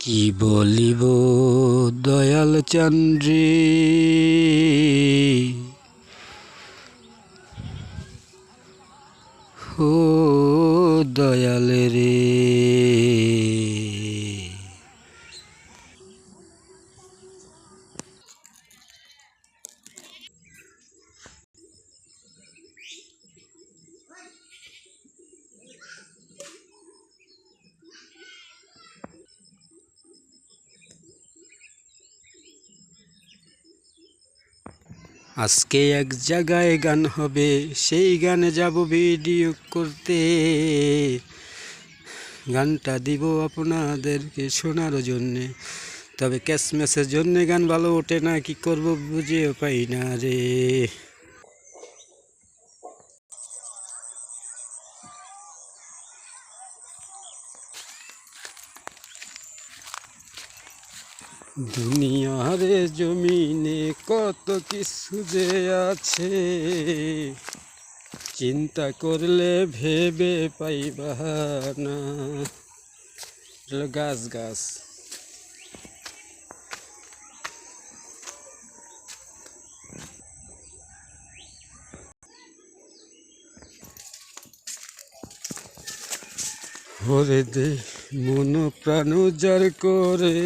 কি বলিব দয়াল চন্দ্রে, ও দয়াল রে। আজকে এক জায়গায় গান হবে, সেই গানে যাব ভিডিও করতে। গানটা দিব আপনাদেরকে শোনার জন্যে, তবে ক্যাশমেসের জন্যে গান ভালো ওঠে না, কি করব বুঝেও পাই না রে। দুনিয়ারে জমিনে কত কিছু যে আছে, চিন্তা করলে ভেবে পাইবা না। গাছ গাছ হরে দে মন প্রাণ উজাড় করে,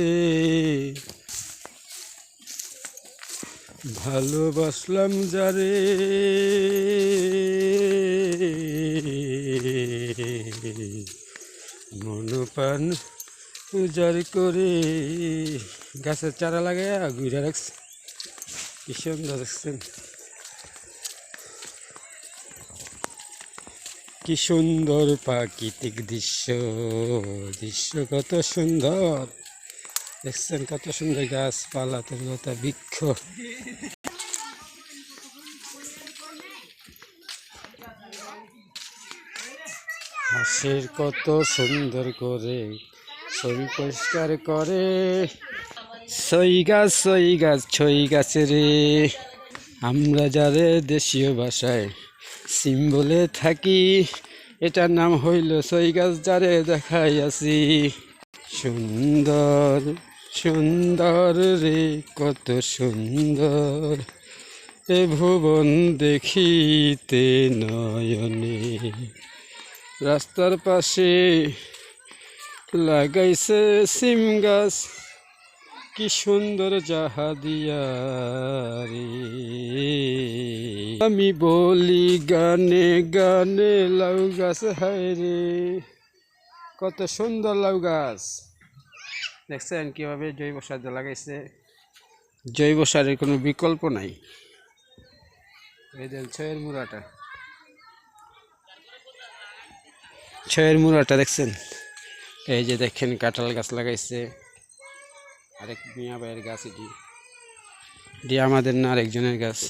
ভালোবাসলাম যারে, মন প্রাণ উজাড় করে। গাছের চারা লাগাইয়া ঘুরে রাখছে, কি সুন্দর রাখছেন, কি সুন্দর প্রাকৃতিক দৃশ্য। দৃশ্য কত সুন্দর দেখছেন, কত সুন্দর গাছপালা, তরুলতা বৃক্ষ। হাঁসের কত সুন্দর করে ছবি পরিষ্কার করে। ছই গাছ ছই গাছে রে, আমরা যারে দেশীয় ভাষায় সিম বলে থাকি, এটার নাম হইল ছই গাছ, যারে দেখাই আছি। সুন্দর সুন্দর রে, কত সুন্দর এ ভুবন দেখিতে নয়নে। রাস্তার পাশে লাগাইছে সিম গাছ, কি সুন্দর যাহা দিয়া রে। আমি বলি গানে গানে লাউ গাছ হায় রে, কত সুন্দর লাউ গাছ দেখছেন কিভাবে জৈব সার লাগাইছে। জৈব সারের কোনো বিকল্প নাই। এই দেন ছয়ের মুড়াটা দেখছেন। এই যে দেখেন কাঁঠাল গাছ লাগাইছে, আরেক মিয়া ভাইয়ের গাছ, এটি আমাদের না, আরেকজনের গাছ।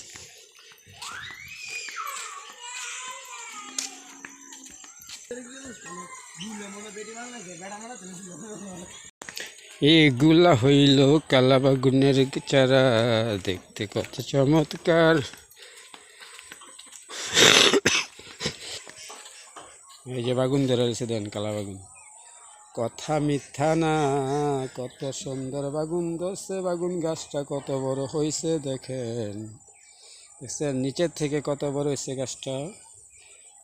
এগুলা হইল কালাবাগুনের চারা, দেখতে কত চমৎকার। এই যে বাগুন ধরে রয়েছে, দেন কালাবাগুন, কথা মিথ্যা না, কত সুন্দর বাগুন ধরছে। বাগুন গাছটা কত বড় হয়েছে দেখেন, দেখছেন নিচের থেকে কত বড় হয়েছে গাছটা।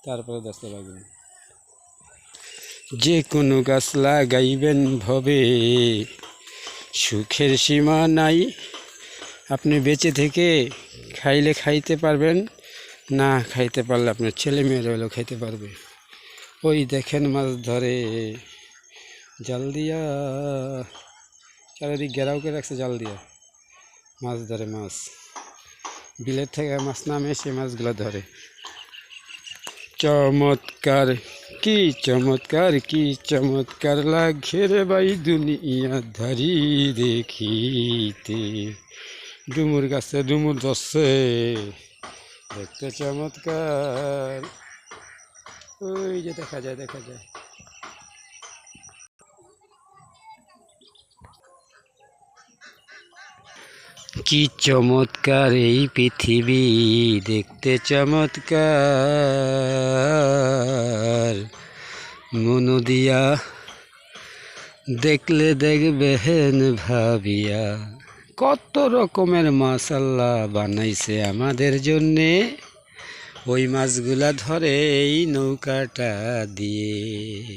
তারপরে দেখছে বাগুন। যে কোনো গাছ লাগাইবেন ভবে, সুখের সীমা নাই। আপনি বেঁচে থেকে খাইলে খাইতে পারবেন, না খাইতে পারলে আপনার ছেলে মেয়েরা হলেও খাইতে পারবে। ওই দেখেন মাছ ধরে জাল দিয়া, চারিদিক ঘেরাও করে রাখছে জাল দিয়া, মাছ ধরে। মাছ বিলের থেকে মাছ নামে, সে মাছগুলো ধরে। চমৎকার কি চমৎকার, কি চমৎকার লাগে রে ভাই দুনিয়া ধারি দেখিতে। ডুমুর গাছে ডুমুর ধরছে, দেখতে চমৎকার। ওই যে দেখা যায় কি চমৎকার এই পৃথিবী, দেখতে চমৎকার। মন দিয়া দেখলে দেখবেন ভাবিয়া কত রকমের মাছ আল্লাহ বানাইছে আমাদের জন্যে। ওই মাছগুলা ধরে এই নৌকাটা দিয়ে।